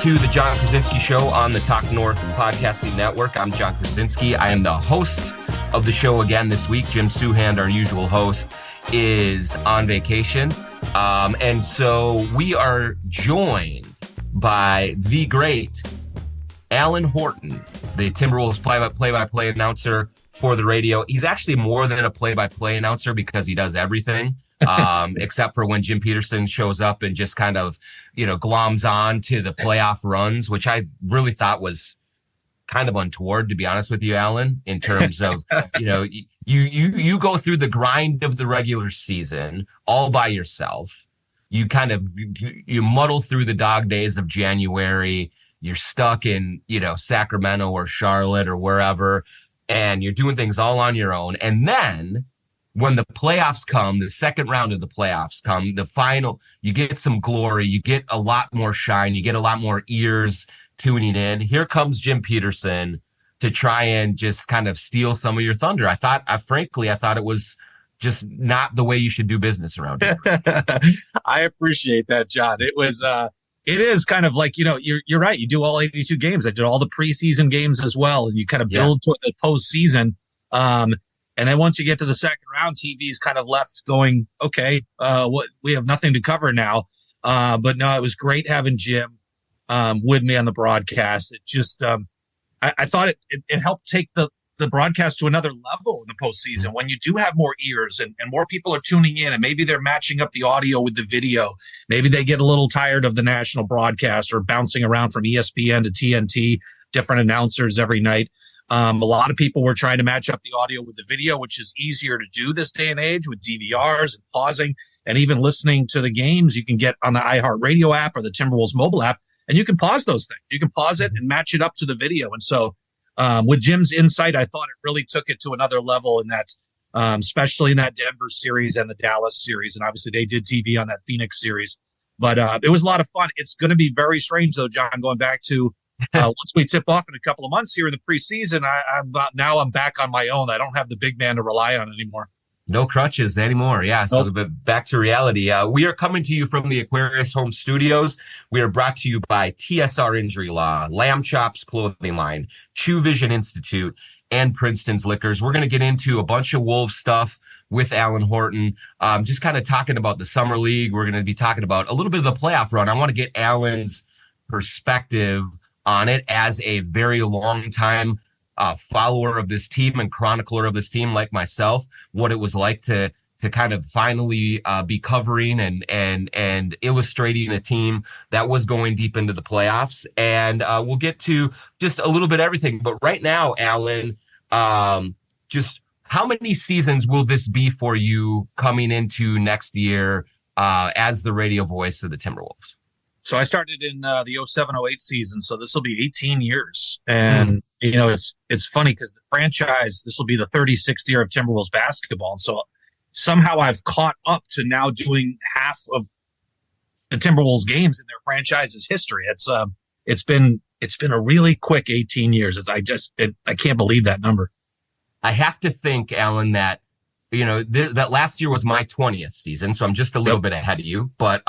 to the John Krasinski Show on the Talk North Podcasting Network. I'm John Krasinski. I am the host of the show again this week. Jim Suhand, our usual host, is on vacation. And so we are joined by the great Alan Horton, the Timberwolves play-by-play announcer for the radio. He's actually more than a play-by-play announcer because he does everything. Except for when Jim Peterson shows up and just kind of, gloms on to the playoff runs, which I really thought was kind of untoward, to be honest with you, Alan, in terms of, you go through the grind of the regular season all by yourself. You you muddle through the dog days of January. You're stuck in, Sacramento or Charlotte or wherever, and you're doing things all on your own. And then when the playoffs come, the second round of the playoffs come, the final, you get some glory, you get a lot more shine, you get a lot more ears tuning in. Here comes Jim Peterson to try and just kind of steal some of your thunder. I thought it was just not the way you should do business around here. I appreciate that, John. It is kind of like, you're right. You do all 82 games. I did all the preseason games as well. And you kind of build toward the postseason. And then once you get to the second round, TV's kind of left going, okay, we have nothing to cover now. But no, it was great having Jim with me on the broadcast. It just, I thought it helped take the broadcast to another level in the postseason when you do have more ears and more people are tuning in, and maybe they're matching up the audio with the video. Maybe they get a little tired of the national broadcast or bouncing around from ESPN to TNT, different announcers every night. A lot of people were trying to match up the audio with the video, which is easier to do this day and age with DVRs and pausing and even listening to the games. You can get on the iHeartRadio app or the Timberwolves mobile app, and you can pause those things. You can pause it and match it up to the video. And so with Jim's insight, I thought it really took it to another level in that, especially in that Denver series and the Dallas series. And obviously they did TV on that Phoenix series. But it was a lot of fun. It's going to be very strange, though, John, going back to once we tip off in a couple of months here in the preseason, I'm back on my own. I don't have the big man to rely on anymore. No crutches anymore. Yeah. So back to reality. We are coming to you from the Aquarius Home Studios. We are brought to you by TSR Injury Law, Lamb Chops Clothing Line, True Vision Institute, and Princeton's Liquors. We're going to get into a bunch of Wolves stuff with Alan Horton. Just kind of talking about the summer league. We're going to be talking about a little bit of the playoff run. I want to get Alan's perspective on it as a very long time follower of this team and chronicler of this team like myself, what it was like to kind of finally be covering and illustrating a team that was going deep into the playoffs. And we'll get to just a little bit of everything. But right now, Alan, just how many seasons will this be for you coming into next year as the radio voice of the Timberwolves? So I started in the 07-08 season, so this will be 18 years. And, it's funny because the franchise, this will be the 36th year of Timberwolves basketball. And so somehow I've caught up to now doing half of the Timberwolves games in their franchise's history. It's been a really quick 18 years. I can't believe that number. I have to think, Alan, that, that last year was my 20th season, so I'm just a little bit ahead of you, but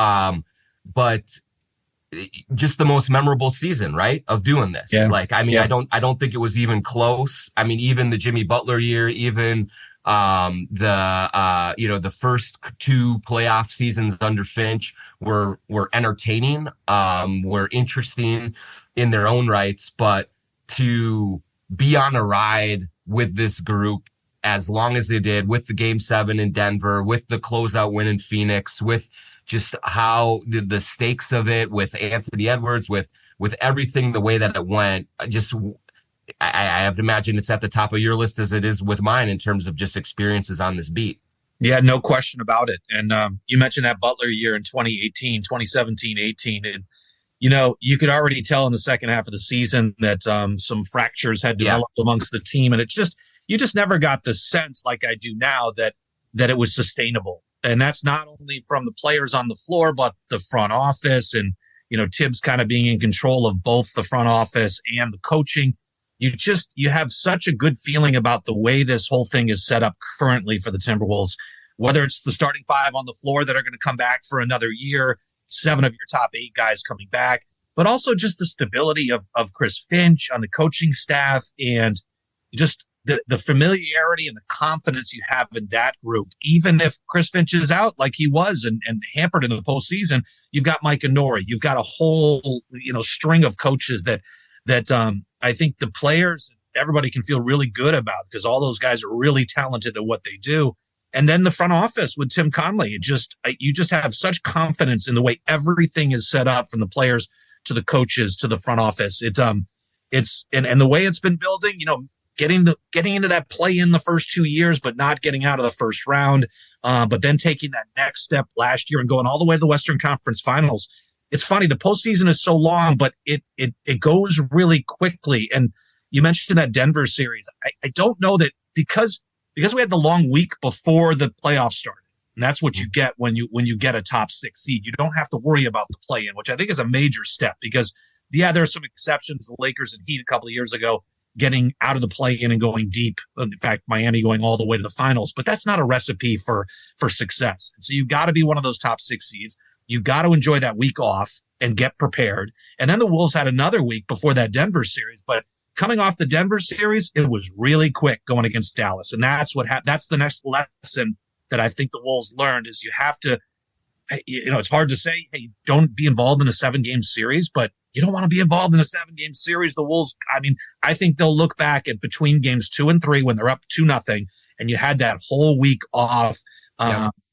just the most memorable season, right, of doing this. Yeah. I don't think it was even close. I mean, even the Jimmy Butler year, even the first two playoff seasons under Finch were entertaining, were interesting in their own rights, but to be on a ride with this group as long as they did, with the Game 7 in Denver, with the closeout win in Phoenix, with just how the stakes of it, with Anthony Edwards, with everything the way that it went, I have to imagine it's at the top of your list as it is with mine in terms of just experiences on this beat. Yeah, no question about it. And you mentioned that Butler year in 2018, 2017, 18. And, you could already tell in the second half of the season that some fractures had developed amongst the team. And you just never got the sense like I do now that it was sustainable. And that's not only from the players on the floor, but the front office and, Tibbs kind of being in control of both the front office and the coaching. You have such a good feeling about the way this whole thing is set up currently for the Timberwolves, whether it's the starting five on the floor that are going to come back for another year, 7 of your top 8 guys coming back, but also just the stability of Chris Finch on the coaching staff, and just the familiarity and the confidence you have in that group. Even if Chris Finch is out like he was and hampered in the postseason, you've got Mike Inori. You've got a whole, string of coaches that I think the players, everybody can feel really good about, because all those guys are really talented at what they do. And then the front office with Tim Conley, you just have such confidence in the way everything is set up, from the players to the coaches to the front office. And the way it's been building, getting into that play in the first 2 years, but not getting out of the first round, but then taking that next step last year and going all the way to the Western Conference Finals. It's funny, the postseason is so long, but it goes really quickly. And you mentioned that Denver series. I don't know that because we had the long week before the playoffs started, and that's what you get when you get a top 6 seed. You don't have to worry about the play-in, which I think is a major step, because there are some exceptions. The Lakers and Heat a couple of years ago getting out of the play-in and going deep. In fact, Miami going all the way to the finals, but that's not a recipe for success. And so you've got to be one of those top 6 seeds. You've got to enjoy that week off and get prepared. And then the Wolves had another week before that Denver series, but coming off the Denver series, it was really quick going against Dallas. And that's that's the next lesson that I think the Wolves learned, is you have to, it's hard to say, hey, don't be involved in a 7-game series, but you don't want to be involved in a 7-game series. The Wolves, I think they'll look back at between games 2 and 3 when they're up 2-0, and you had that whole week off.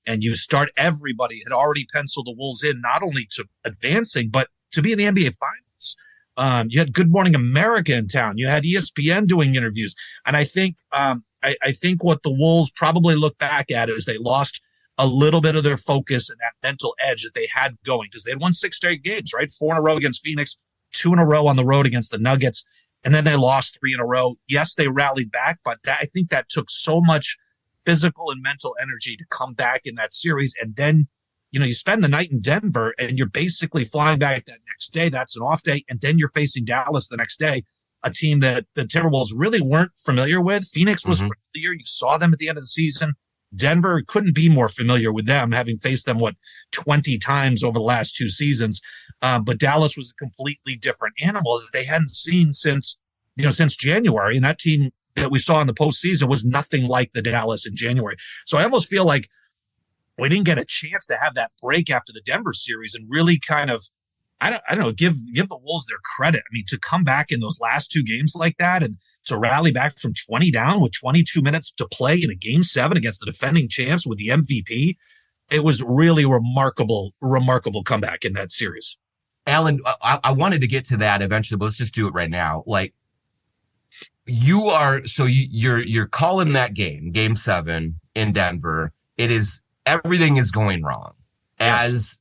And you start, everybody had already penciled the Wolves in, not only to advancing, but to be in the NBA Finals. You had Good Morning America in town. You had ESPN doing interviews. And I think what the Wolves probably look back at is they lost a little bit of their focus and that mental edge that they had going, because they had won 6 straight games, right? 4 in a row against Phoenix, 2 in a row on the road against the Nuggets, and then they lost 3 in a row. Yes, they rallied back, but I think that took so much physical and mental energy to come back in that series. And then, you spend the night in Denver and you're basically flying back that next day. That's an off day. And then you're facing Dallas the next day, a team that the Timberwolves really weren't familiar with. Phoenix was familiar. You saw them at the end of the season. Denver couldn't be more familiar with them, having faced them, 20 times over the last 2 seasons. But Dallas was a completely different animal that they hadn't seen since January. And that team that we saw in the postseason was nothing like the Dallas in January. So I almost feel like we didn't get a chance to have that break after the Denver series and really kind of, I don't know, give the Wolves their credit. To come back in those last 2 games like that and to rally back from 20 down with 22 minutes to play in a game 7 against the defending champs with the MVP, it was really remarkable comeback in that series. Alan, I wanted to get to that eventually, but let's just do it right now. You're calling that game 7 in Denver. Everything is going wrong. Yes.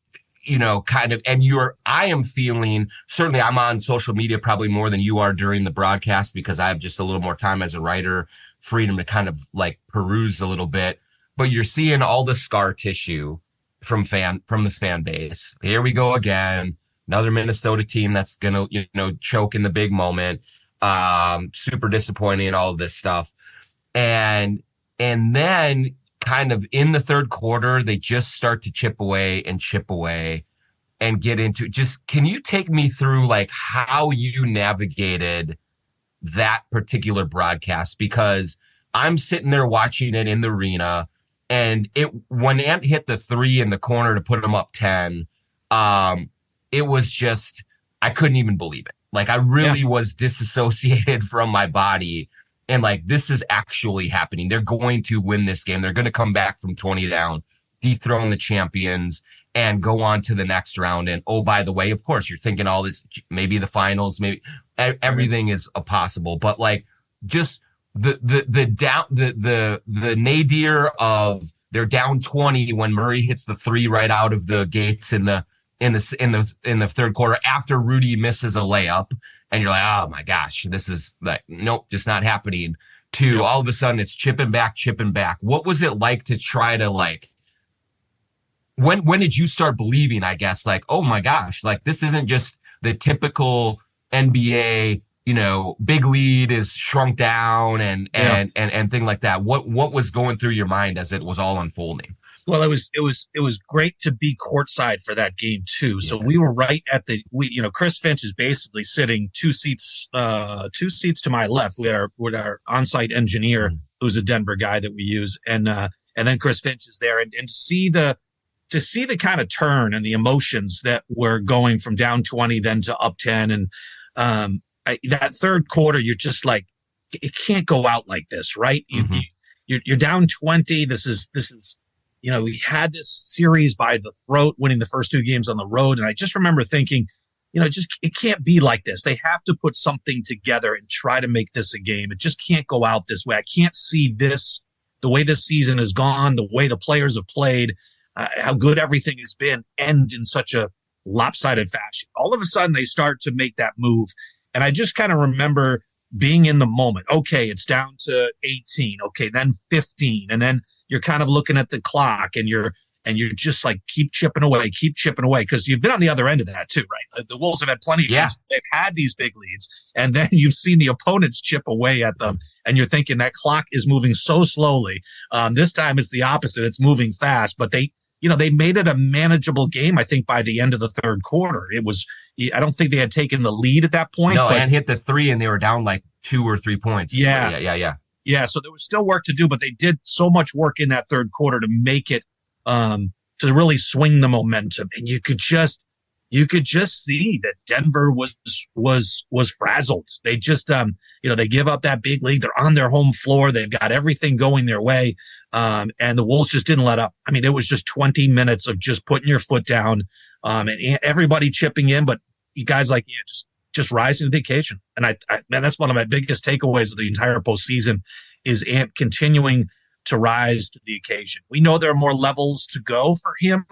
I am feeling, certainly I'm on social media probably more than you are during the broadcast, because I have just a little more time as a writer, freedom to kind of peruse a little bit, but you're seeing all the scar tissue from the fan base. Here we go again. Another Minnesota team that's going to, choke in the big moment. Super disappointing and all of this stuff. And then kind of in the third quarter, they just start to chip away and get into just, can you take me through how you navigated that particular broadcast? Because I'm sitting there watching it in the arena, and when Ant hit the 3 in the corner to put them up 10, it was just, I couldn't even believe it. I really was disassociated from my body. And this is actually happening. They're going to win this game. They're going to come back from 20 down, dethrone the champions, and go on to the next round. And oh, by the way, of course, you're thinking all this, maybe the finals, maybe everything is possible. But just the nadir of they're down 20 when Murray hits the 3 right out of the gates in the third quarter after Rudy misses a layup. And you're like, oh my gosh, this is nope, just not happening. All of a sudden it's chipping back. What was it like to try to when did you start believing, I guess, oh my gosh, this isn't just the typical NBA, big lead is shrunk down and thing like that. What was going through your mind as it was all unfolding? Well, it was great to be courtside for that game too. So we were right at Chris Finch is basically sitting two seats to my left. We had our on-site engineer who's a Denver guy that we use, and then Chris Finch is there, and to see the kind of turn and the emotions that were going from down 20 then to up 10, and that third quarter, you're just like, it can't go out like this, right? You're down 20. This is. We had this series by the throat, winning the first two games on the road. And I just remember thinking, it can't be like this. They have to put something together and try to make this a game. It just can't go out this way. I can't see this, the way this season has gone, the way the players have played, how good everything has been, end in such a lopsided fashion. All of a sudden, they start to make that move. And I just kind of remember being in the moment. Okay, it's down to 18. Okay, then 15. And then you're kind of looking at the clock and you're just like, keep chipping away, because you've been on the other end of that too, right? The Wolves have had plenty of games. They've had these big leads, and then you've seen the opponents chip away at them, and you're thinking that clock is moving so slowly. This time it's the opposite. It's moving fast, but they made it a manageable game, I think, by the end of the third quarter. I don't think they had taken the lead at that point. No, and hit the three, and they were down like 2 or 3 points. Yeah, so there was still work to do, but they did so much work in that third quarter to make it, to really swing the momentum. And you could just see that Denver was frazzled. They just, they give up that big lead. They're on their home floor. They've got everything going their way. And the Wolves just didn't let up. I mean, it was just 20 minutes of just putting your foot down, and everybody chipping in, but you guys just rising to the occasion. And man, that's one of my biggest takeaways of the entire postseason is Ant continuing to rise to the occasion. We know there are more levels to go for him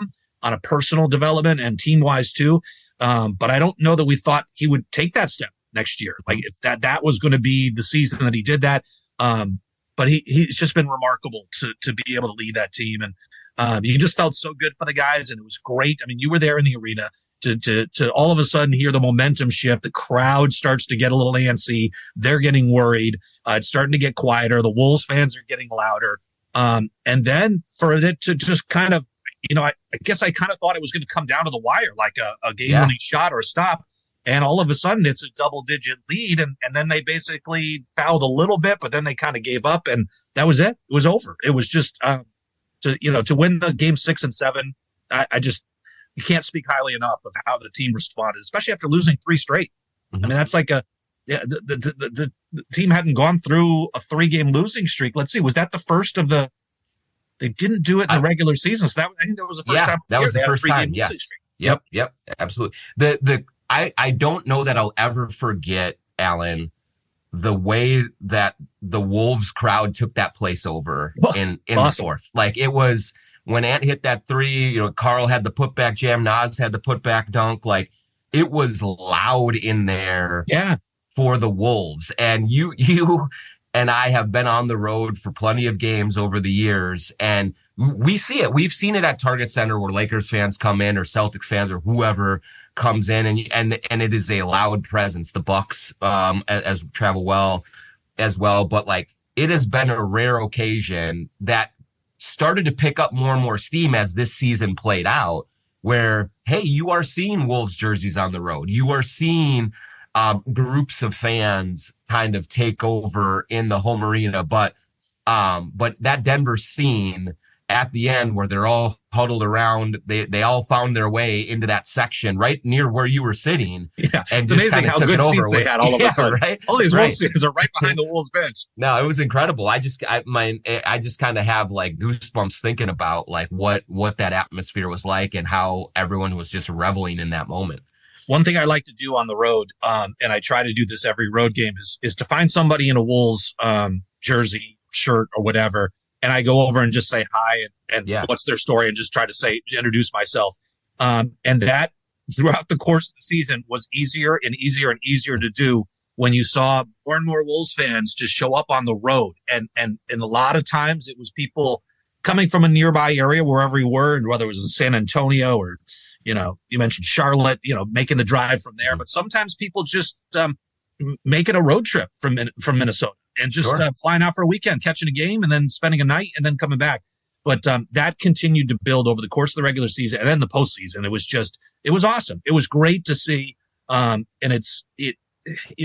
on a personal development and team wise too. But I don't know that we thought he would take that step next year. Like that was going to be the season that he did that. But he's just been remarkable to be able to lead that team. And you just felt so good for the guys, and it was great. I mean, you were there in the arena. To all of a sudden hear the momentum shift, the crowd starts to get a little antsy. They're getting worried. It's starting to get quieter. The Wolves fans are getting louder. And then for it to just kind of, I guess I kind of thought it was going to come down to the wire, like a game-winning shot or a stop. And all of a sudden it's a double-digit lead. And then they basically fouled a little bit, but then they kind of gave up, and that was it. It was over. It was just, to win the game 6 and 7, you can't speak highly enough of how the team responded, especially after losing 3 straight. I mean, that's like the team hadn't gone through a 3-game losing streak. Let's see, was that the first of they didn't do it in the regular season. So I think that was the first time. That was the first time. Yes. Yep. Absolutely. I don't know that I'll ever forget, Alan, the way that the Wolves crowd took that place over in the fourth. Like, it was, when Ant hit that 3, Carl had the putback jam, Nas had the putback dunk. Like, it was loud in there for the Wolves. And you and I have been on the road for plenty of games over the years, and we see it. We've seen it at Target Center where Lakers fans come in, or Celtics fans, or whoever comes in, and it is a loud presence. The Bucks as travel well as well, but like, it has been a rare occasion that started to pick up more and more steam as this season played out, where, hey, you are seeing Wolves jerseys on the road. You are seeing groups of fans kind of take over in the home arena. But that Denver scene at the end, where they're all huddled around, they all found their way into that section right near where you were sitting. Yeah, and it's amazing how good seats they had all of a sudden. Right? All these Wolves seats are right behind the Wolves bench. No, it was incredible. I just kind of have like goosebumps thinking about like what that atmosphere was like and how everyone was just reveling in that moment. One thing I like to do on the road, and I try to do this every road game, is to find somebody in a Wolves jersey, shirt, or whatever, and I go over and just say hi and what's their story, and just try to introduce myself. And that throughout the course of the season was easier and easier and easier to do when you saw more and more Wolves fans just show up on the road. And a lot of times it was people coming from a nearby area, wherever you were, and whether it was in San Antonio or, you mentioned Charlotte, making the drive from there. But sometimes people just making a road trip from Minnesota and just flying out for a weekend, catching a game, and then spending a night and then coming back. But that continued to build over the course of the regular season and then the postseason. It was awesome. It was great to see. And it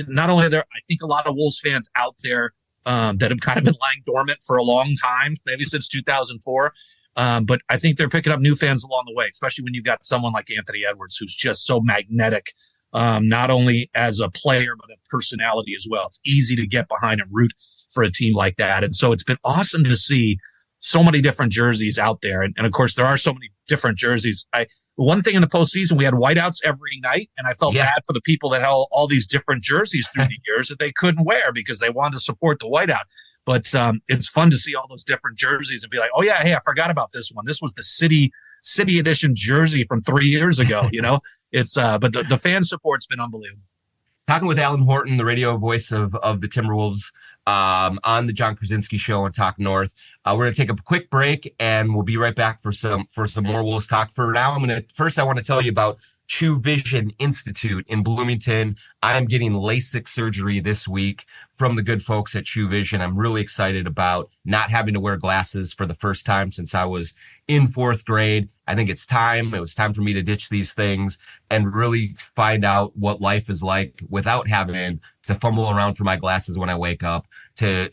not only there, I think a lot of Wolves fans out there that have kind of been lying dormant for a long time, maybe since 2004. But I think they're picking up new fans along the way, especially when you've got someone like Anthony Edwards, who's just so magnetic, not only as a player, but a personality as well. It's easy to get behind and root for a team like that. And so it's been awesome to see so many different jerseys out there. And of course, there are so many different jerseys. One thing in the postseason, we had whiteouts every night, and I felt bad for the people that had all these different jerseys through the years that they couldn't wear because they wanted to support the whiteout. But it's fun to see all those different jerseys and be like, oh yeah, hey, I forgot about this one. This was the city edition jersey from 3 years ago. It's but the fan support's been unbelievable. Talking with Alan Horton, the radio voice of the Timberwolves, on the John Krasinski Show on Talk North. We're going to take a quick break, and we'll be right back for some more Wolves talk. For now, I want to tell you about True Vision Institute in Bloomington. I am getting LASIK surgery this week from the good folks at True Vision. I'm really excited about not having to wear glasses for the first time since I was in 4th grade. I think it's time. It was time for me to ditch these things and really find out what life is like without having to fumble around for my glasses when I wake up, to,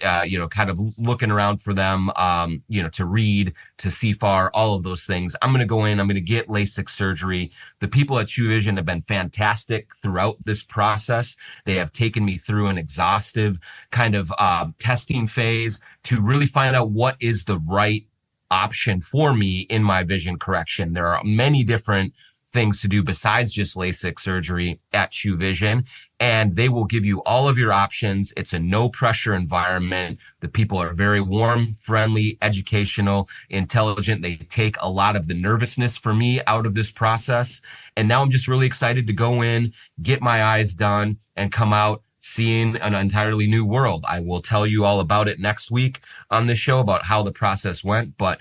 kind of looking around for them, to read, to see far, all of those things. I'm going to go in, I'm going to get LASIK surgery. The people at True Vision have been fantastic throughout this process. They have taken me through an exhaustive kind of testing phase to really find out what is the right option for me in my vision correction. There are many different things to do besides just LASIK surgery at True Vision, and they will give you all of your options. It's a no pressure environment. The people are very warm, friendly, educational, intelligent. They take a lot of the nervousness for me out of this process. And now I'm just really excited to go in, get my eyes done, and come out seeing an entirely new world. I will tell you all about it next week on this show about how the process went. But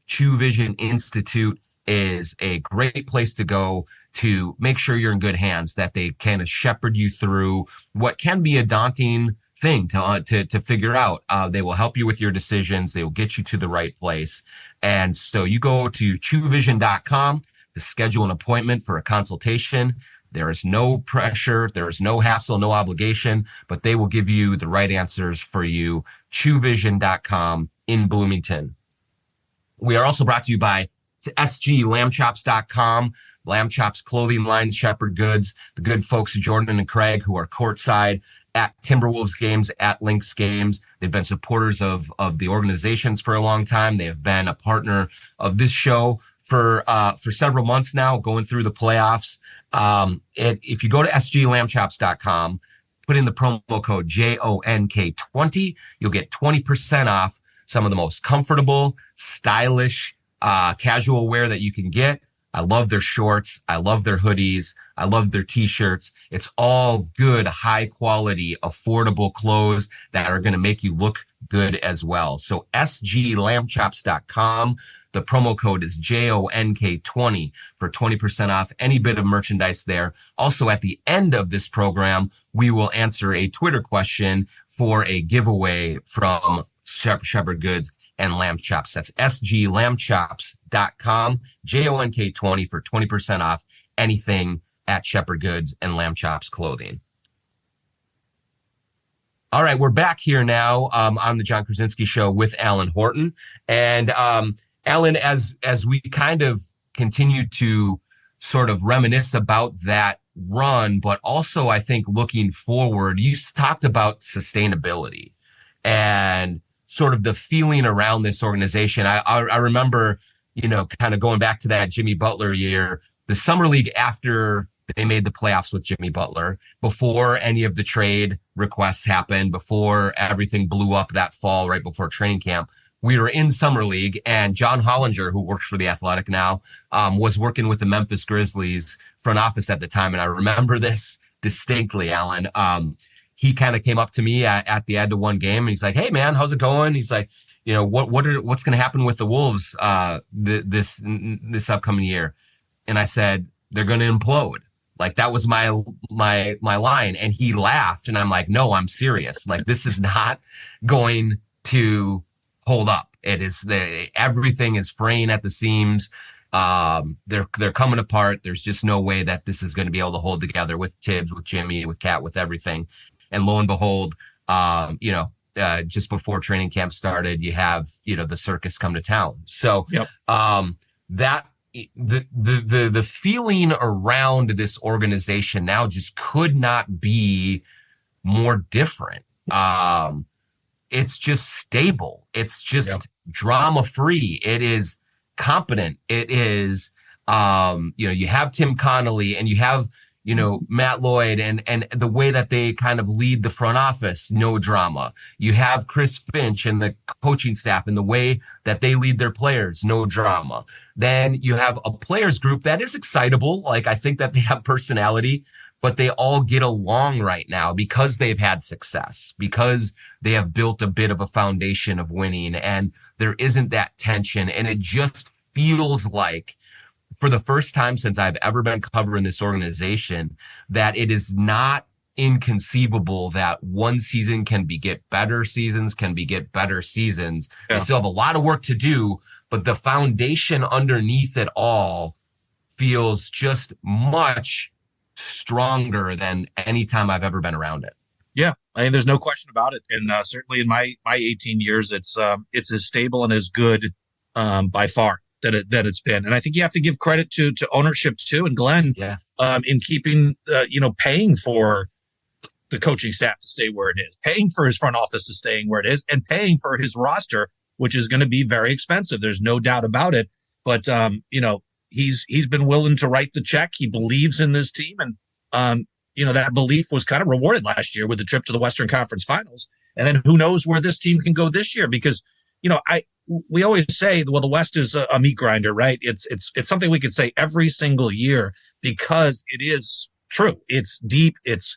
True Vision Institute is a great place to go to make sure you're in good hands, that they kind of shepherd you through what can be a daunting thing to figure out. They will help you with your decisions. They will get you to the right place. And so you go to truevision.com to schedule an appointment for a consultation. There is no pressure. There is no hassle, no obligation, but they will give you the right answers for you. truevision.com in Bloomington. We are also brought to you by sglambchops.com. Lamb Chops clothing line, Shepherd Goods, the good folks Jordan and Craig who are courtside at Timberwolves games, at Lynx games. They've been supporters of the organizations for a long time. They have been a partner of this show for several months now, going through the playoffs. If you go to sglambchops.com, put in the promo code JONK20, you'll get 20% off some of the most comfortable, stylish, casual wear that you can get. I love their shorts. I love their hoodies. I love their t-shirts. It's all good, high quality, affordable clothes that are going to make you look good as well. So sglambchops.com. The promo code is JONK20 for 20% off any bit of merchandise there. Also, at the end of this program, we will answer a Twitter question for a giveaway from Shepherd Goods and Lamb Chops. That's sglambchops.com, JONK20 for 20% off anything at Shepherd Goods and Lamb Chops clothing. All right, we're back here now on the John Krasinski Show with Alan Horton. And Alan, as we kind of continue to sort of reminisce about that run, but also I think looking forward, you talked about sustainability and sort of the feeling around this organization. I remember, kind of going back to that Jimmy Butler year, the summer league after they made the playoffs with Jimmy Butler, before any of the trade requests happened, before everything blew up that fall, right before training camp. We were in summer league, and John Hollinger, who works for the Athletic now, was working with the Memphis Grizzlies front office at the time. And I remember this distinctly, Alan. He kind of came up to me at the end of one game, and he's like, "Hey man, how's it going?" He's like, what's going to happen with the Wolves this upcoming year? And I said, they're going to implode. Like, that was my line. And he laughed, and I'm like, no, I'm serious. Like, this is not going to hold up. Everything is fraying at the seams. They're coming apart. There's just no way that this is going to be able to hold together with Tibbs, with Jimmy, with Cat, with everything. And lo and behold, just before training camp started, you have, the circus come to town. So, yep. The feeling around this organization now just could not be more different. It's just stable. It's just drama free. It is competent. It is, you have Tim Connolly and you have, Matt Lloyd and the way that they kind of lead the front office, no drama. You have Chris Finch and the coaching staff and the way that they lead their players, no drama. Then you have a players group that is excitable. Like, I think that they have personality, but they all get along right now because they've had success, because they have built a bit of a foundation of winning, and there isn't that tension. And it just feels like, for the first time since I've ever been covering this organization, that it is not inconceivable that one season can beget better seasons, They still have a lot of work to do, but the foundation underneath it all feels just much stronger than any time I've ever been around it. Yeah, I mean, there's no question about it. And certainly in my 18 years, it's as stable and as good by far that it's been. And I think you have to give credit to ownership too, and Glenn, in keeping, paying for the coaching staff to stay where it is, paying for his front office to staying where it is, and paying for his roster, which is going to be very expensive. There's no doubt about it. But, he's been willing to write the check. He believes in this team. And, that belief was kind of rewarded last year with the trip to the Western Conference Finals. And then who knows where this team can go this year? Because, we always say, well, the West is a meat grinder, right? It's something we could say every single year because it is true. It's deep. It's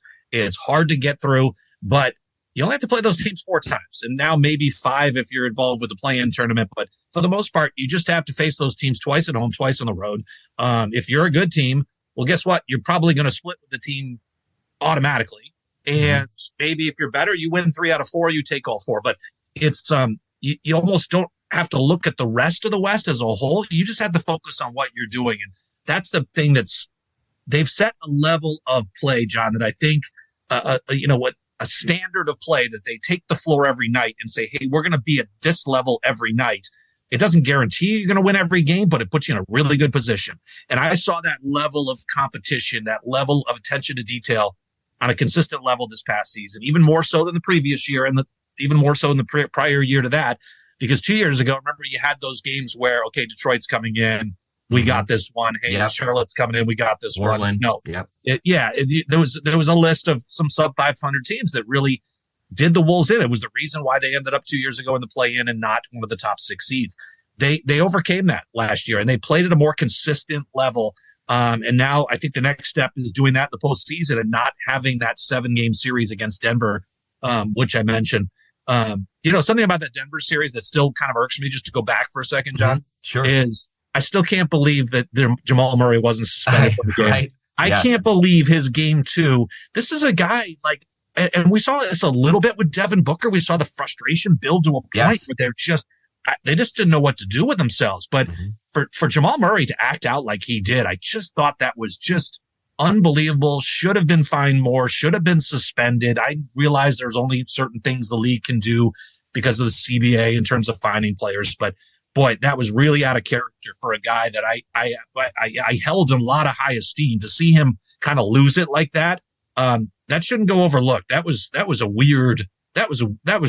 hard to get through, but you only have to play those teams 4 times, and now maybe 5 if you're involved with the play-in tournament. But for the most part, you just have to face those teams twice at home, twice on the road. If you're a good team, well, guess what? You're probably going to split with the team automatically. And maybe if you're better, you win 3 out of 4, you take all 4. But it's you almost don't have to look at the rest of the West as a whole. You just have to focus on what you're doing. And that's the thing they've set a level of play, John, that I think, a standard of play that they take the floor every night and say, hey, we're going to be at this level every night. It doesn't guarantee you're going to win every game, but it puts you in a really good position. And I saw that level of competition, that level of attention to detail on a consistent level this past season, even more so than the previous year and even more so in the prior year to that. Because 2 years ago, remember, you had those games where, okay, Detroit's coming in. We got this one. Hey, Charlotte's coming in. We got this Portland. one. No. There was a list of some sub 500 teams that really did the Wolves in. It was the reason why they ended up 2 years ago in the play-in and not one of the top 6 seeds. They overcame that last year, and they played at a more consistent level. And now I think the next step is doing that in the postseason and not having that 7-game series against Denver, which I mentioned. Something about that Denver series that still kind of irks me, just to go back for a second, John, is I still can't believe that Jamal Murray wasn't suspended from the game. I can't believe his game 2. This is a guy and we saw this a little bit with Devin Booker. We saw the frustration build to a point where they just didn't know what to do with themselves. But for Jamal Murray to act out like he did, I just thought that was just unbelievable. Should have been fined more, should have been suspended. I realize there's only certain things the league can do because of the CBA in terms of fining players. But boy, that was really out of character for a guy that I held in a lot of high esteem. To see him kind of lose it like that, that shouldn't go overlooked. That was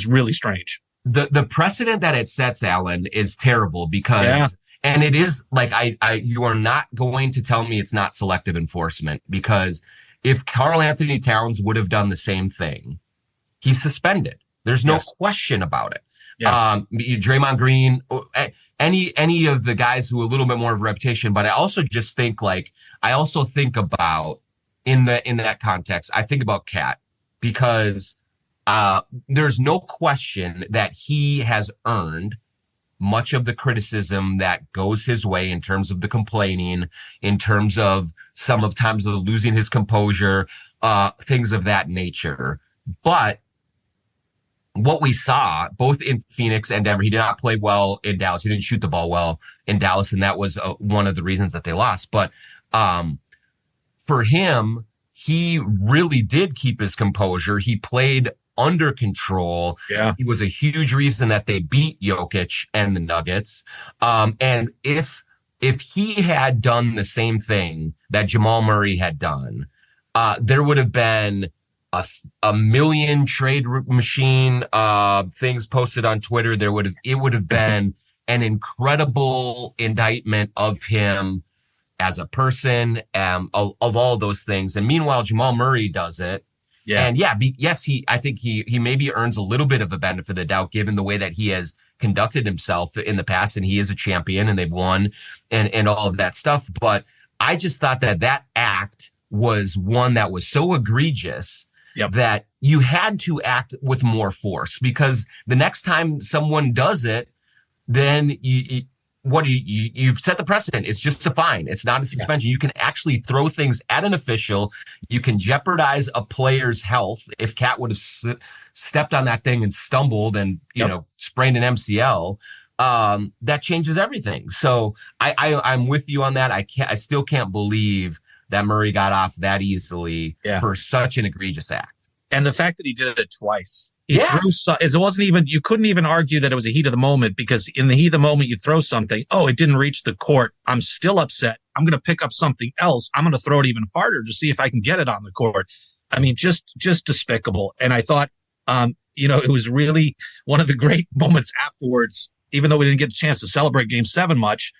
really strange. The precedent that it sets, Alan, is terrible because, and it is like, you are not going to tell me it's not selective enforcement, because if Karl Anthony Towns would have done the same thing, he's suspended. There's no question about it. Draymond Green, any of the guys who are a little bit more of a reputation, but I also just think about in that context, I think about Cat, because there's no question that he has earned much of the criticism that goes his way in terms of the complaining, in terms of times of losing his composure, things of that nature. But what we saw both in Phoenix and Denver, he did not play well in Dallas. He didn't shoot the ball well in Dallas, and that was one of the reasons that they lost. But for him, he really did keep his composure. He played under control. Yeah. He was a huge reason that they beat Jokic and the Nuggets. And if he had done the same thing that Jamal Murray had done, there would have been a million trade machine things posted on Twitter. It would have been an incredible indictment of him as a person, of all those things. And meanwhile, Jamal Murray does it. Yeah. And I think he maybe earns a little bit of a benefit of the doubt given the way that he has conducted himself in the past, and he is a champion and they've won and all of that stuff. But I just thought that act was one that was so egregious that you had to act with more force, because the next time someone does it, then you've set the precedent. It's just a fine. It's not a suspension. You can actually throw things at an official. You can jeopardize a player's health. If Cat would have stepped on that thing and stumbled and, sprained an MCL, that changes everything. So I'm with you on that. I still can't believe that Murray got off that easily for such an egregious act. And the fact that he did it twice. It wasn't even, you couldn't even argue that it was a heat of the moment, because in the heat of the moment, you throw something. Oh, it didn't reach the court. I'm still upset. I'm going to pick up something else. I'm going to throw it even harder to see if I can get it on the court. I mean, just despicable. And I thought, it was really one of the great moments afterwards, even though we didn't get a chance to celebrate Game 7 much,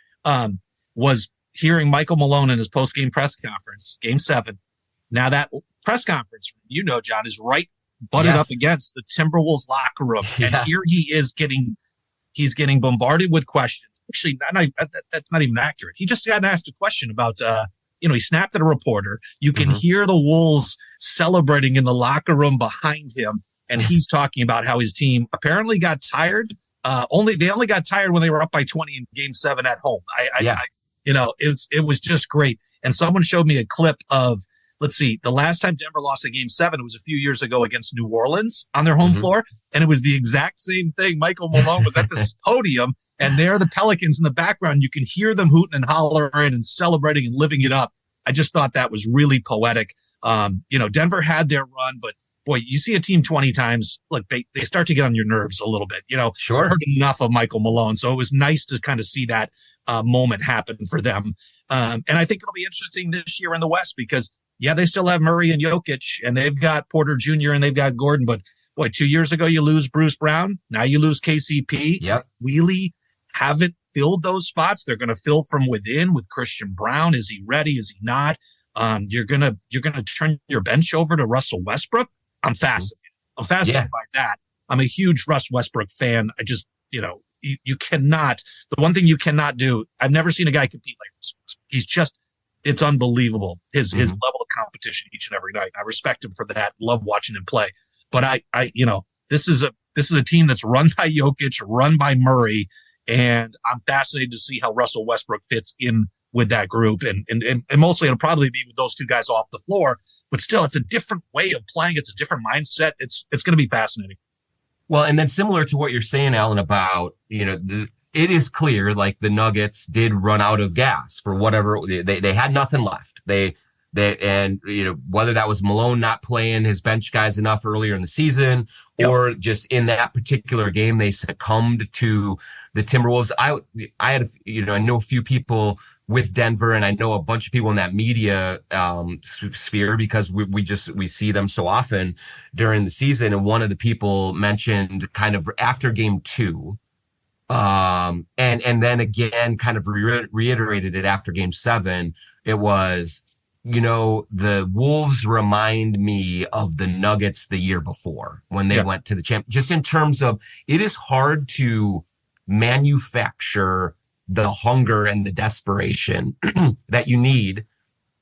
was hearing Michael Malone in his post-game press conference, Game 7. Now that press conference, John, is right butted up against the Timberwolves locker room. And here he is he's getting bombarded with questions. Actually, that's not even accurate. He just got asked a question about, he snapped at a reporter. You can hear the Wolves celebrating in the locker room behind him. And he's talking about how his team apparently got tired. They only got tired when they were up by 20 in Game 7 at home. It was just great. And someone showed me a clip of, let's see, the last time Denver lost a Game 7, it was a few years ago against New Orleans on their home floor. And it was the exact same thing. Michael Malone was at this podium, and there are the Pelicans in the background. You can hear them hooting and hollering and celebrating and living it up. I just thought that was really poetic. Denver had their run, but boy, you see a team 20 times, look, they start to get on your nerves a little bit. Sure. Heard enough of Michael Malone. So it was nice to kind of see that moment happen for them. And I think it'll be interesting this year in the West, because they still have Murray and Jokic, and they've got Porter Jr. and they've got Gordon. But boy, 2 years ago, you lose Bruce Brown. Now you lose KCP. Yep. Really haven't filled those spots. They're going to fill from within with Christian Brown. Is he ready? Is he not? You're going to turn your bench over to Russell Westbrook. I'm fascinated. By that. I'm a huge Russ Westbrook fan. I just, you cannot, the one thing you cannot do, I've never seen a guy compete like this. He's just, it's unbelievable. His level of competition each and every night. I respect him for that. Love watching him play. But this is a team that's run by Jokic, run by Murray, and I'm fascinated to see how Russell Westbrook fits in with that group. And mostly it'll probably be with those two guys off the floor. But still, it's a different way of playing. It's a different mindset. It's going to be fascinating. Well, and then similar to what you're saying, Alan, about, it is clear, like, the Nuggets did run out of gas for whatever. They had nothing left. Whether that was Malone not playing his bench guys enough earlier in the season, or just in that particular game, they succumbed to the Timberwolves. I know a few people with Denver, and I know a bunch of people in that media sphere, because we see them so often during the season. And one of the people mentioned kind of after Game 2, and then again kind of reiterated it after Game 7. It was, the Wolves remind me of the Nuggets the year before when they went to the champ. Just in terms of, it is hard to manufacture the hunger and the desperation that you need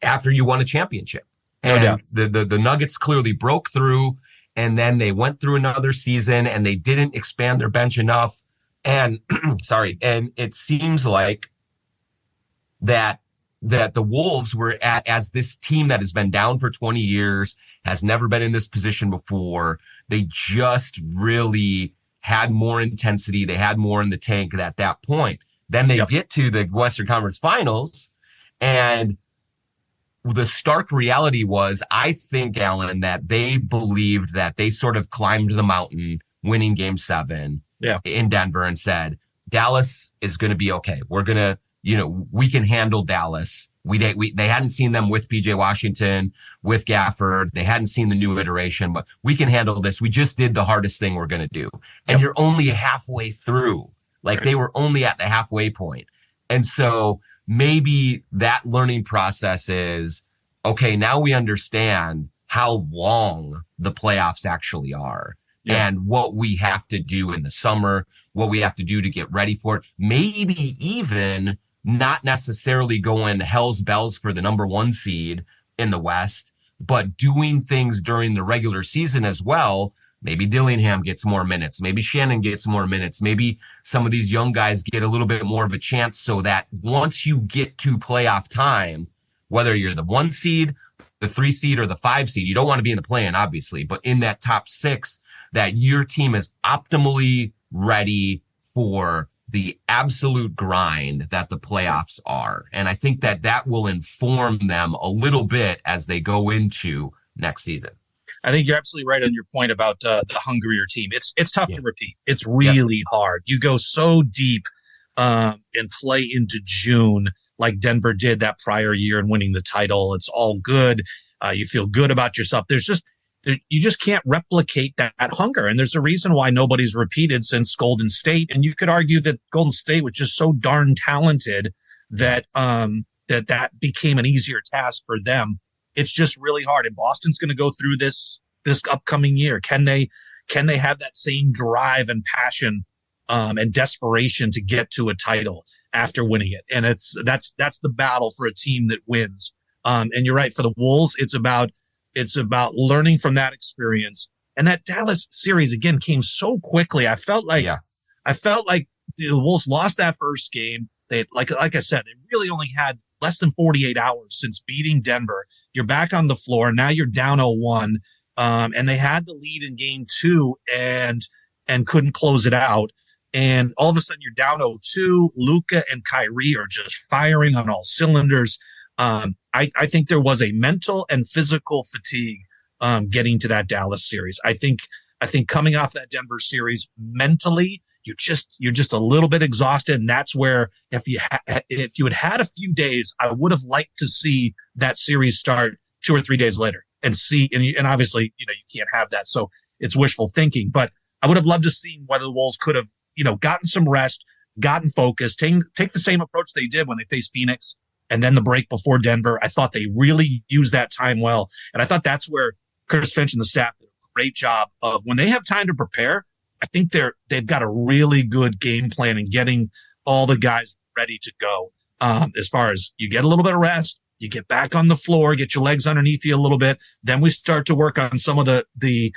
after you won a championship. And the Nuggets clearly broke through, and then they went through another season and they didn't expand their bench enough. And and it seems like that that the Wolves were at as this team that has been down for 20 years, has never been in this position before. They just really had more intensity. They had more in the tank at that point. Then they get to the Western Conference Finals, and the stark reality was, I think, Alan, that they believed that they sort of climbed the mountain, winning Game 7 in Denver, and said, Dallas is going to be okay. We're going to, we can handle Dallas. They hadn't seen them with PJ Washington, with Gafford. They hadn't seen the new iteration, but we can handle this. We just did the hardest thing we're going to do. And you're only halfway through. Like, they were only at the halfway point. And so maybe that learning process is, okay, now we understand how long the playoffs actually are and what we have to do in the summer, what we have to do to get ready for it. Maybe even not necessarily going hell's bells for the number 1 seed in the West, but doing things during the regular season as well. Maybe Dillingham gets more minutes. Maybe Shannon gets more minutes. Maybe some of these young guys get a little bit more of a chance, so that once you get to playoff time, whether you're the 1 seed, the 3 seed, or the 5 seed, you don't want to be in the play-in, obviously, but in that top 6, that your team is optimally ready for the absolute grind that the playoffs are. And I think that will inform them a little bit as they go into next season. I think you're absolutely right on your point about the hungrier team. It's tough to repeat. It's really hard. You go so deep and play into June like Denver did that prior year and winning the title. It's all good. You feel good about yourself. You just can't replicate that hunger. And there's a reason why nobody's repeated since Golden State. And you could argue that Golden State was just so darn talented that that became an easier task for them. It's just really hard. And Boston's going to go through this upcoming year. Can they have that same drive and passion and desperation to get to a title after winning it? And that's the battle for a team that wins. And you're right, for the Wolves, it's about learning from that experience. And that Dallas series again came so quickly. I felt like the Wolves lost that first game. They like I said, they really only had less than 48 hours since beating Denver. You're back on the floor. Now you're down 0-1. And they had the lead in game 2 and couldn't close it out. And all of a sudden you're down 0-2. Luka and Kyrie are just firing on all cylinders. I think there was a mental and physical fatigue getting to that Dallas series. I think coming off that Denver series mentally, you're just a little bit exhausted, and that's where if you had had a few days, I would have liked to see that series start 2 or 3 days later and see. And obviously, you can't have that, so it's wishful thinking. But I would have loved to see whether the Wolves could have gotten some rest, gotten focused, take the same approach they did when they faced Phoenix. And then the break before Denver, I thought they really used that time well. And I thought that's where Chris Finch and the staff did a great job of, when they have time to prepare, I think they've got a really good game plan in getting all the guys ready to go. As far as you get a little bit of rest, you get back on the floor, get your legs underneath you a little bit. Then we start to work on some of the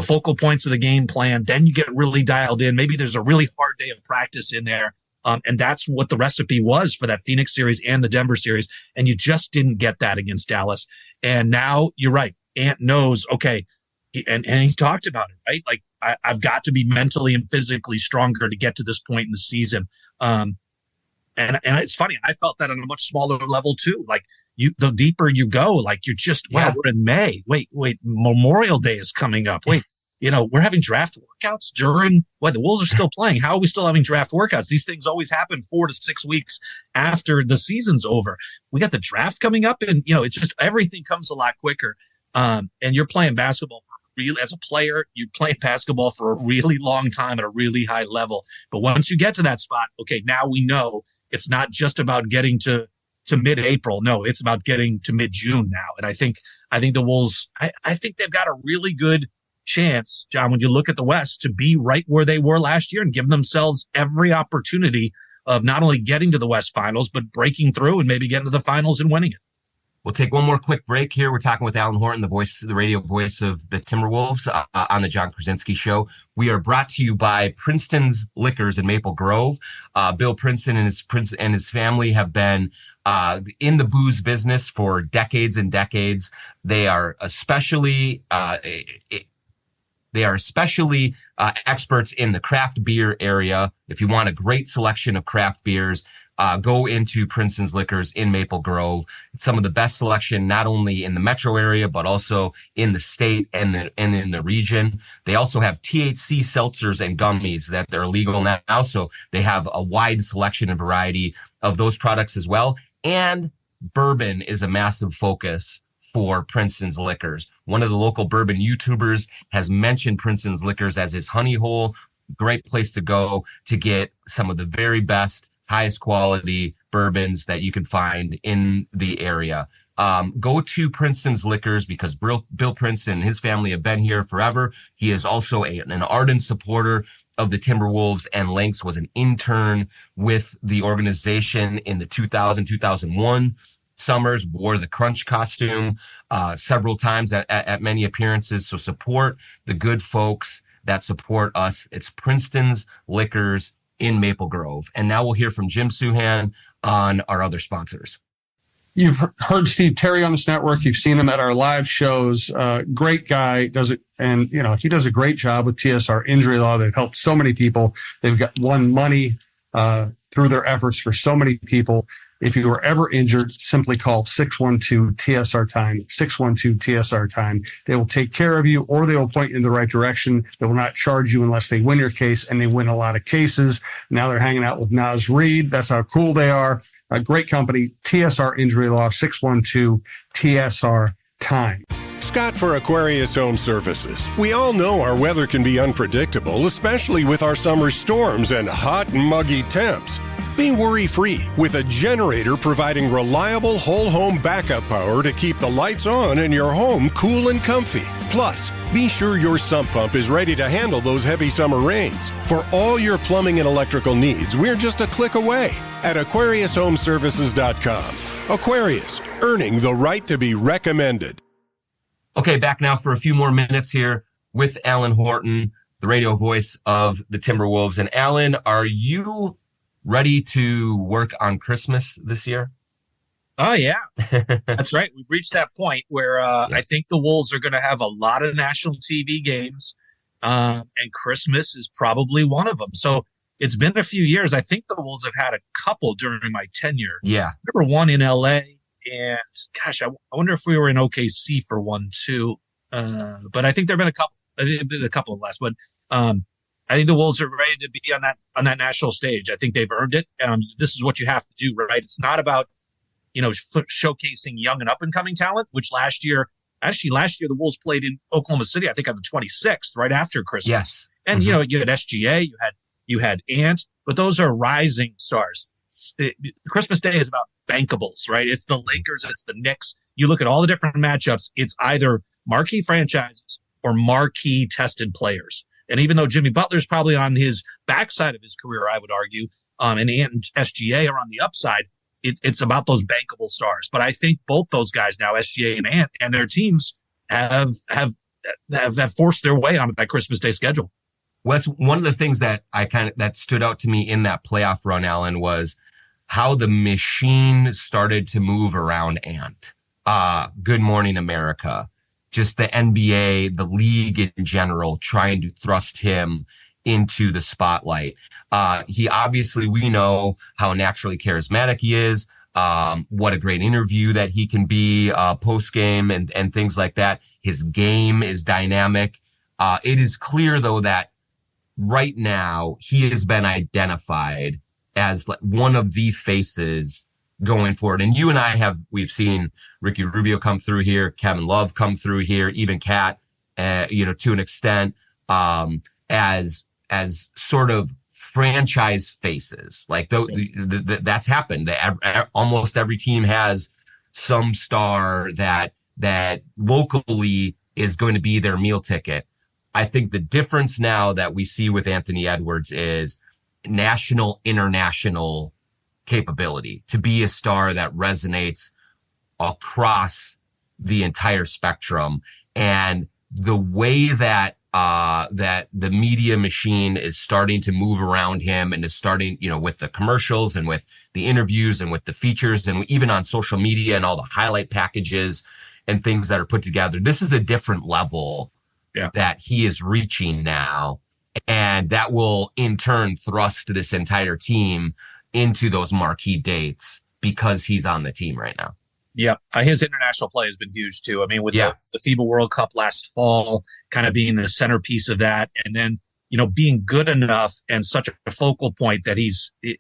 focal points of the game plan. Then you get really dialed in. Maybe there's a really hard day of practice in there. And that's what the recipe was for that Phoenix series and the Denver series. And you just didn't get that against Dallas. And now you're right. Ant knows, okay. And he talked about it, right? Like, I've got to be mentally and physically stronger to get to this point in the season. And it's funny. I felt that on a much smaller level too. Like, the deeper you go, like, you're just, wow, we're in May. Wait, Memorial Day is coming up. Wait, we're having draft workouts during the Wolves are still playing. How are we still having draft workouts? These things always happen 4 to 6 weeks after the season's over. We got the draft coming up, and it's just everything comes a lot quicker. And you're playing basketball as a player, you play basketball for a really long time at a really high level. But once you get to that spot, okay, now we know it's not just about getting to mid-April. No, it's about getting to mid-June now. And I think the Wolves, I think they've got a really good chance, John, when you look at the West, to be right where they were last year and give themselves every opportunity of not only getting to the West Finals, but breaking through and maybe getting to the finals and winning it. We'll take one more quick break here. We're talking with Alan Horton, the radio voice of the Timberwolves, on the John Krasinski Show. We are brought to you by Princeton's Liquors in Maple Grove. Bill Princeton and his family have been in the booze business for decades and decades. They are especially experts in the craft beer area. If you want a great selection of craft beers, go into Princeton's Liquors in Maple Grove. It's some of the best selection, not only in the metro area, but also in the state and in the region. They also have THC seltzers and gummies that they're legal now. So they have a wide selection and variety of those products as well. And bourbon is a massive focus for Princeton's Liquors. One of the local bourbon YouTubers has mentioned Princeton's Liquors as his honey hole. Great place to go to get some of the very best, highest quality bourbons that you can find in the area. Go to Princeton's Liquors because Bill Princeton and his family have been here forever. He is also an ardent supporter of the Timberwolves, and Lynx was an intern with the organization in the 2000-2001 summers, wore the crunch costume several times at many appearances. So support the good folks that support us. It's Princeton's Liquors in Maple Grove. And now we'll hear from Jim Souhan on our other sponsors. You've heard Steve Terry on this network. You've seen him at our live shows. Great guy, does it. And, he does a great job with TSR Injury Law. They've helped so many people. They've won money through their efforts for so many people. If you were ever injured, simply call 612-TSR-TIME, 612-TSR-TIME. They will take care of you, or they will point you in the right direction. They will not charge you unless they win your case, and they win a lot of cases. Now they're hanging out with Naz Reid. That's how cool they are. A great company, TSR Injury Law, 612-TSR-TIME. Scott for Aquarius Home Services. We all know our weather can be unpredictable, especially with our summer storms and hot and muggy temps. Be worry-free with a generator providing reliable whole home backup power to keep the lights on and your home cool and comfy. Plus, be sure your sump pump is ready to handle those heavy summer rains. For all your plumbing and electrical needs, we're just a click away at AquariusHomeservices.com. Aquarius, earning the right to be recommended. Okay, back now for a few more minutes here with Alan Horton, the radio voice of the Timberwolves. And Alan, are you ready to work on Christmas this year? Oh, yeah. That's right. We've reached that point where I think the Wolves are going to have a lot of national TV games, and Christmas is probably one of them. So it's been a few years. I think the Wolves have had a couple during my tenure. Yeah. I remember one in L.A., and gosh, I wonder if we were in OKC for one too. But I think there have been a couple. There have been a couple of last, but I think the Wolves are ready to be on that national stage. I think they've earned it. This is what you have to do, right? It's not about, showcasing young and up and coming talent, which last year the Wolves played in Oklahoma City, I think on the 26th, right after Christmas. Yes. And, you had SGA, you had Ant, but those are rising stars. Christmas Day is about bankables, right? It's the Lakers, it's the Knicks. You look at all the different matchups, it's either marquee franchises or marquee tested players. And even though Jimmy Butler's probably on his backside of his career, I would argue, and Ant and SGA are on the upside, it's about those bankable stars. But I think both those guys now, SGA and Ant, and their teams have forced their way onto that Christmas Day schedule. Well, that's one of the things that that stood out to me in that playoff run, Alan, was how the machine started to move around Ant. Good Morning America. Just the NBA, the league in general, trying to thrust him into the spotlight. He obviously, we know how naturally charismatic he is, what a great interview that he can be post-game and things like that. His game is dynamic. It is clear, though, that right now he has been identified as one of the faces going forward. And you and I we've seen Ricky Rubio come through here, Kevin Love come through here, even Kat, to an extent, as sort of franchise faces. Like that's happened. Almost every team has some star that locally is going to be their meal ticket. I think the difference now that we see with Anthony Edwards is national, international capability to be a star that resonates across the entire spectrum. And the way that that the media machine is starting to move around him and is starting, with the commercials and with the interviews and with the features and even on social media and all the highlight packages and things that are put together. This is a different level that he is reaching now. And that will in turn thrust this entire team into those marquee dates because he's on the team right now. Yeah, his international play has been huge too. I mean, with the FIBA World Cup last fall, kind of being the centerpiece of that, and then being good enough and such a focal point that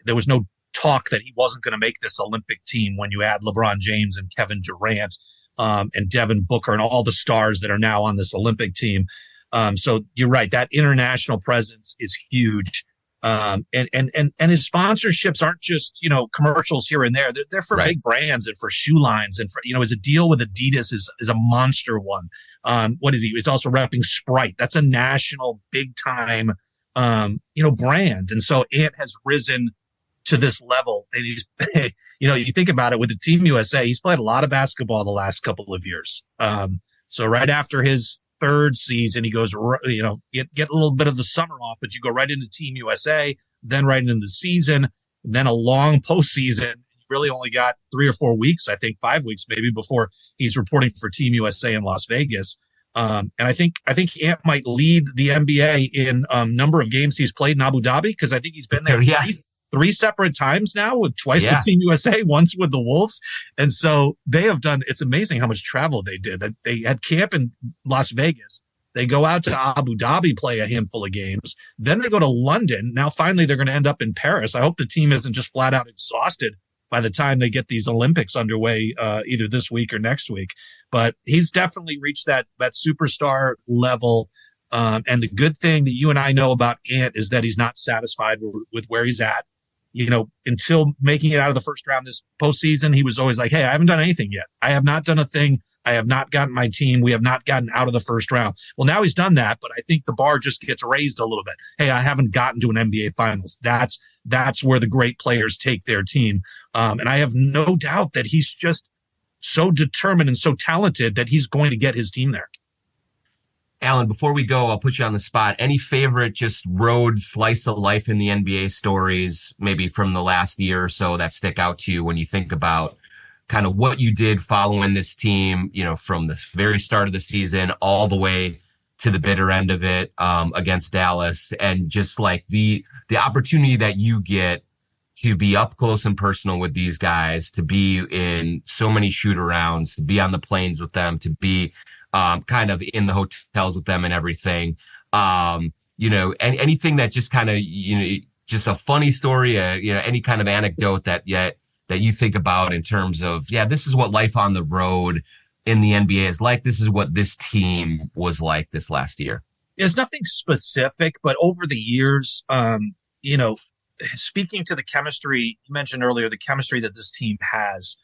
there was no talk that he wasn't going to make this Olympic team when you add LeBron James and Kevin Durant and Devin Booker and all the stars that are now on this Olympic team. So you're right, that international presence is huge. And his sponsorships aren't just, commercials here and there. They're for big brands and for shoe lines and for, his deal with Adidas is a monster one. What is he? It's also repping Sprite. That's a national big time, brand. And so it has risen to this level. And he's, you think about it with the Team USA, he's played a lot of basketball the last couple of years. So right after his third season, he goes, get a little bit of the summer off, but you go right into Team USA, then right into the season, then a long postseason. You really only got 3 or 4 weeks, I think 5 weeks maybe, before he's reporting for Team USA in Las Vegas. And I think Ant might lead the NBA in number of games he's played in Abu Dhabi, because I think he's been there three separate times now, with twice with Team USA, once with the Wolves. And so they have done, it's amazing how much travel they did. That they had camp in Las Vegas. They go out to Abu Dhabi, play a handful of games. Then they go to London. Now, finally, they're going to end up in Paris. I hope the team isn't just flat out exhausted by the time they get these Olympics underway, either this week or next week. But he's definitely reached that superstar level. And the good thing that you and I know about Ant is that he's not satisfied with where he's at. Until making it out of the first round this postseason, he was always like, hey, I haven't done anything yet. I have not done a thing. I have not gotten my team. We have not gotten out of the first round. Well, now he's done that, but I think the bar just gets raised a little bit. Hey, I haven't gotten to an NBA Finals. That's where the great players take their team. And I have no doubt that he's just so determined and so talented that he's going to get his team there. Alan, before we go, I'll put you on the spot. Any favorite just road slice of life in the NBA stories, maybe from the last year or so, that stick out to you when you think about kind of what you did following this team, from the very start of the season all the way to the bitter end of it against Dallas, and just like the opportunity that you get to be up close and personal with these guys, to be in so many shoot arounds, to be on the planes with them, to be kind of in the hotels with them and everything. Anything that just kind of, just a funny story, any kind of anecdote that you think about in terms of, this is what life on the road in the NBA is like. This is what this team was like this last year. There's nothing specific, but over the years, speaking to the chemistry, you mentioned earlier, the chemistry that this team has,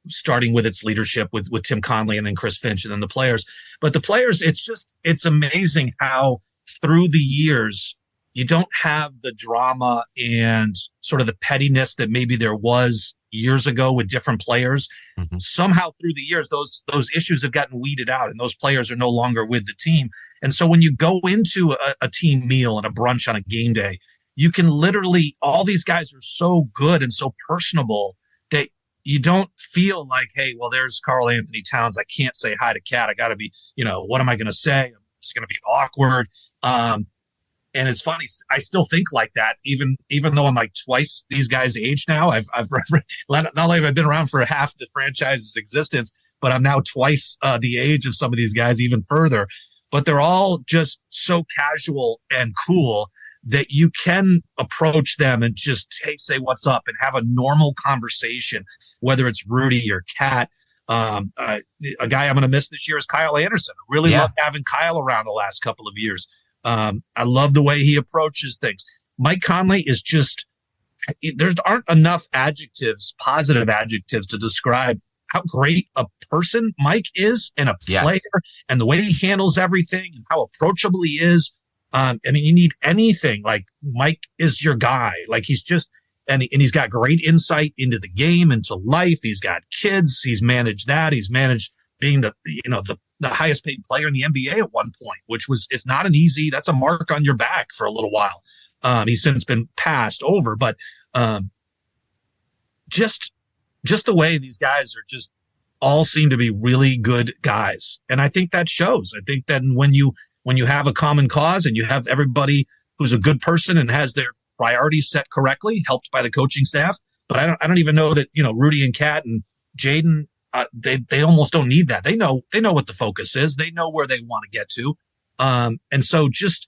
starting with its leadership with Tim Conley and then Chris Finch and then the players. But the players, it's amazing how through the years, you don't have the drama and sort of the pettiness that maybe there was years ago with different players. Mm-hmm. Somehow through the years, those issues have gotten weeded out and those players are no longer with the team. And so when you go into a team meal and a brunch on a game day, you can literally, all these guys are so good and so personable that you don't feel like, hey, well, there's Karl Anthony Towns. I can't say hi to Kat. I got to be, what am I going to say? It's going to be awkward. And it's funny. I still think like that, even though I'm like twice these guys' age now. I've not only have I been around for half the franchise's existence, but I'm now twice the age of some of these guys, even further. But they're all just so casual and cool that you can approach them and just, hey, say what's up and have a normal conversation, whether it's Rudy or Kat. A guy I'm going to miss this year is Kyle Anderson. I really love having Kyle around the last couple of years. I love the way he approaches things. Mike Conley is just, there aren't enough adjectives, positive adjectives, to describe how great a person Mike is and a player and the way he handles everything and how approachable he is. You need anything. Like, Mike is your guy. Like, he's just, and he's got great insight into the game, into life. He's got kids. He's managed that. He's managed being the highest paid player in the NBA at one point, it's not that's a mark on your back for a little while. He's since been passed over, but just the way these guys are just all seem to be really good guys. And I think that shows. I think that when you have a common cause and you have everybody who's a good person and has their priorities set correctly, helped by the coaching staff. But I don't even know that, Rudy and Kat and Jaden, they almost don't need that. They know what the focus is. They know where they want to get to. And so just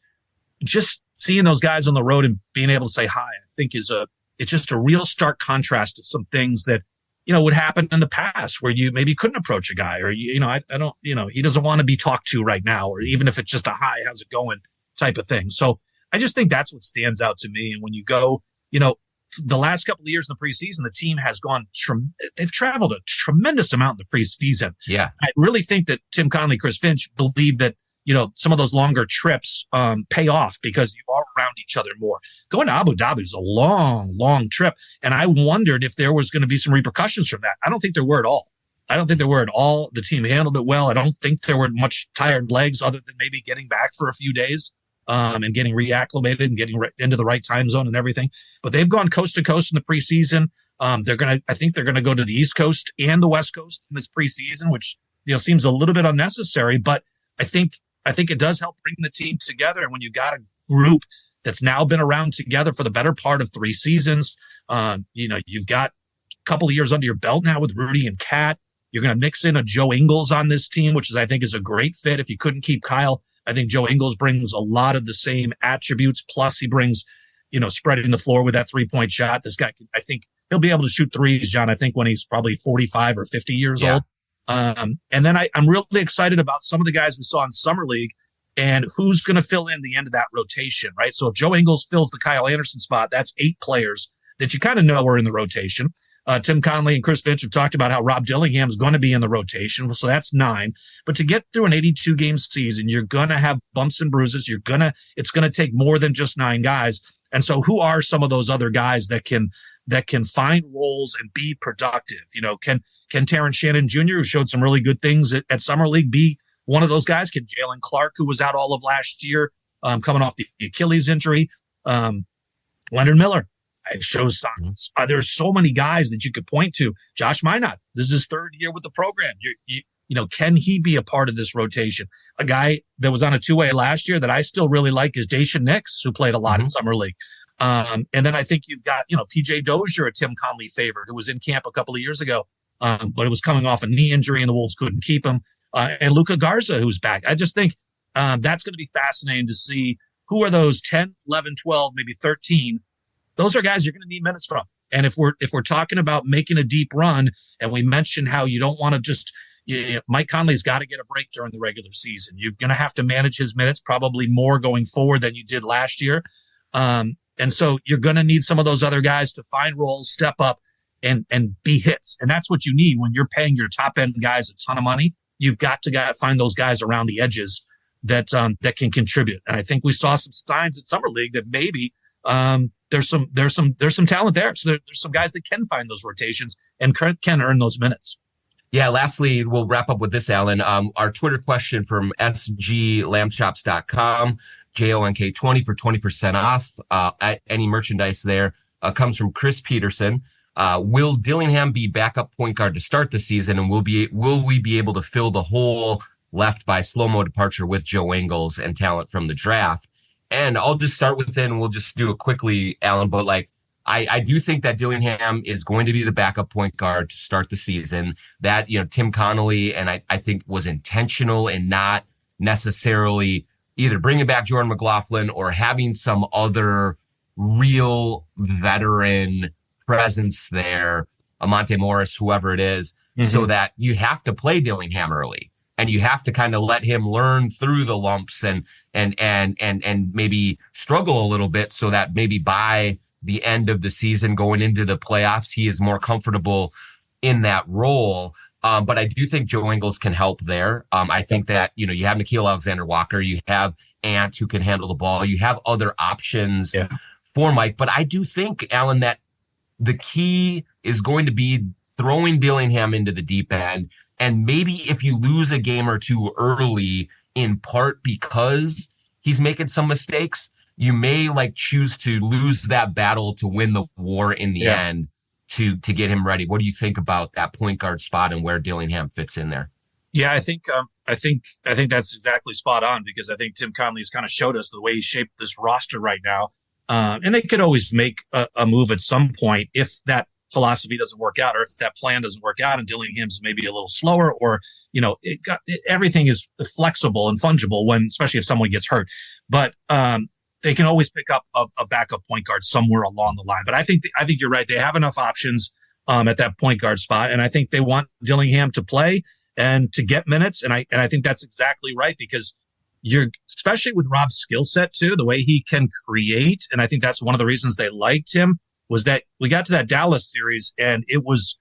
seeing those guys on the road and being able to say hi, I think it's just a real stark contrast to some things that, would happen in the past where you maybe couldn't approach a guy or, I don't, he doesn't want to be talked to right now, or even if it's just a hi, how's it going type of thing. So I just think that's what stands out to me. And when you go, the last couple of years in the preseason, the team has gone, they've traveled a tremendous amount in the preseason. Yeah. I really think that Tim Connelly, Chris Finch believe that, some of those longer trips pay off because you are around each other more. Going to Abu Dhabi is a long, long trip. And I wondered if there was going to be some repercussions from that. I don't think there were at all. The team handled it well. I don't think there were much tired legs other than maybe getting back for a few days and getting reacclimated and getting into the right time zone and everything. But they've gone coast to coast in the preseason. I think they're going to go to the East Coast and the West Coast in this preseason, which, seems a little bit unnecessary, but I think it does help bring the team together. And when you got a group that's now been around together for the better part of 3 seasons, you've got a couple of years under your belt now with Rudy and Kat. You're going to mix in a Joe Ingles on this team, which I think is a great fit. If you couldn't keep Kyle, I think Joe Ingles brings a lot of the same attributes. Plus he brings, spreading the floor with that 3-point shot. This guy, I think he'll be able to shoot threes, John, I think when he's probably 45 or 50 years old. And then I'm really excited about some of the guys we saw in Summer League and who's going to fill in the end of that rotation, right? So if Joe Ingles fills the Kyle Anderson spot, that's 8 players that you kind of know are in the rotation. Tim Connelly and Chris Finch have talked about how Rob Dillingham is going to be in the rotation. So that's 9. But to get through an 82-game season, you're going to have bumps and bruises. It's going to take more than just 9 guys. And so who are some of those other guys that can find roles and be productive? Can Terrence Shannon Jr., who showed some really good things at Summer League, be one of those guys? Can Jalen Clark, who was out all of last year, coming off the Achilles injury? Leonard Miller shows signs. There's so many guys that you could point to. Josh Minot, this is his 3rd year with the program. Can he be a part of this rotation? A guy that was on a 2-way last year that I still really like is Daishen Nix, who played a lot in Summer League. And then I think you've got, PJ Dozier, a Tim Connelly favorite, who was in camp a couple of years ago. But it was coming off a knee injury and the Wolves couldn't keep him. And Luka Garza, who's back. I just think that's going to be fascinating to see who are those 10, 11, 12, maybe 13. Those are guys you're going to need minutes from. And if we're talking about making a deep run, and we mentioned how you don't want to just Mike Conley's got to get a break during the regular season. You're going to have to manage his minutes probably more going forward than you did last year. And so you're going to need some of those other guys to find roles, step up, and be hits. And that's what you need when you're paying your top end guys a ton of money. You've got to find those guys around the edges that can contribute. And I think we saw some signs at Summer League that maybe there's some talent there. So there's some guys that can find those rotations and can earn those minutes. Yeah. Lastly, we'll wrap up with this, Alan. Our Twitter question from sglambchops.com, JONK20 for 20% off at any merchandise there comes from Chris Peterson. Will Dillingham be backup point guard to start the season, and will we be able to fill the hole left by slow-mo departure with Joe Ingles and talent from the draft? And I'll just start with it, and we'll just do it quickly, Alan. But I do think that Dillingham is going to be the backup point guard to start the season. That, Tim Connelly, and I think was intentional and not necessarily either bringing back Jordan McLaughlin or having some other real veteran presence there, Amante Morris, whoever it is, so that you have to play Dillingham early and you have to kind of let him learn through the lumps and maybe struggle a little bit so that maybe by the end of the season going into the playoffs, he is more comfortable in that role. But I do think Joe Ingles can help there. I think that, you have Nickeil Alexander-Walker, you have Ant who can handle the ball, you have other options for Mike. But I do think, Alan, that the key is going to be throwing Dillingham into the deep end And maybe if you lose a game or two early, in part because he's making some mistakes, you may like choose to lose that battle to win the war in the end to get him ready. What do you think about that point guard spot and where Dillingham fits in there? Yeah, I think that's exactly spot on, because I think Tim Connolly's kind of showed us the way he shaped this roster right now. And they could always make a move at some point if that philosophy doesn't work out, or if that plan doesn't work out and Dillingham's maybe a little slower, or, everything is flexible and fungible especially if someone gets hurt. But they can always pick up a backup point guard somewhere along the line. But I think you're right. They have enough options at that point guard spot. And I think they want Dillingham to play and to get minutes. And I think that's exactly right, because especially with Rob's skill set too, the way he can create. And I think that's one of the reasons they liked him, was that we got to that Dallas series and it was,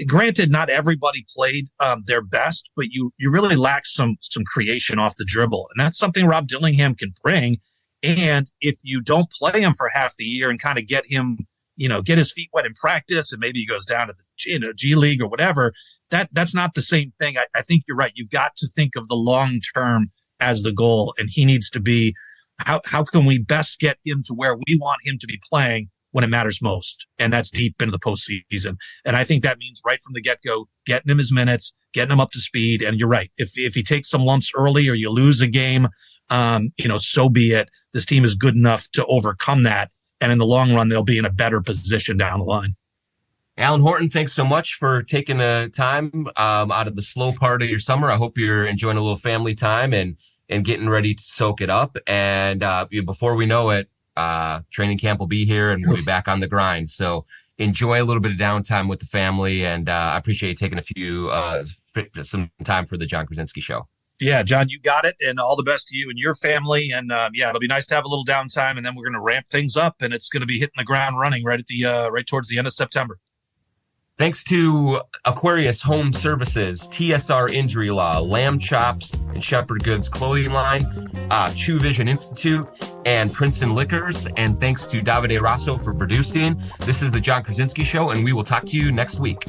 granted, not everybody played their best, but you really lacked some creation off the dribble. And that's something Rob Dillingham can bring. And if you don't play him for half the year and kind of get him, get his feet wet in practice, and maybe he goes down to the G League or whatever, that's not the same thing. I think you're right. You've got to think of the long term as the goal. And he needs to be, how can we best get him to where we want him to be playing when it matters most? And that's deep into the postseason. And I think that means right from the get-go, getting him his minutes, getting him up to speed. And you're right. If he takes some lumps early or you lose a game, so be it. This team is good enough to overcome that. And in the long run, they'll be in a better position down the line. Alan Horton, thanks so much for taking the time out of the slow part of your summer. I hope you're enjoying a little family time and getting ready to soak it up. And before we know it, training camp will be here and we'll be back on the grind. So enjoy a little bit of downtime with the family. And I appreciate you taking some time for the John Krasinski Show. Yeah, John, you got it. And all the best to you and your family. And it'll be nice to have a little downtime, and then we're going to ramp things up, and it's going to be hitting the ground running right towards the end of September. Thanks to Aquarius Home Services, TSR Injury Law, Lamb Chops and Shepherd Goods Clothing Line, True Vision Institute, and Princeton Liquors. And thanks to Davide Rosso for producing. This is the John Krasinski Show, and we will talk to you next week.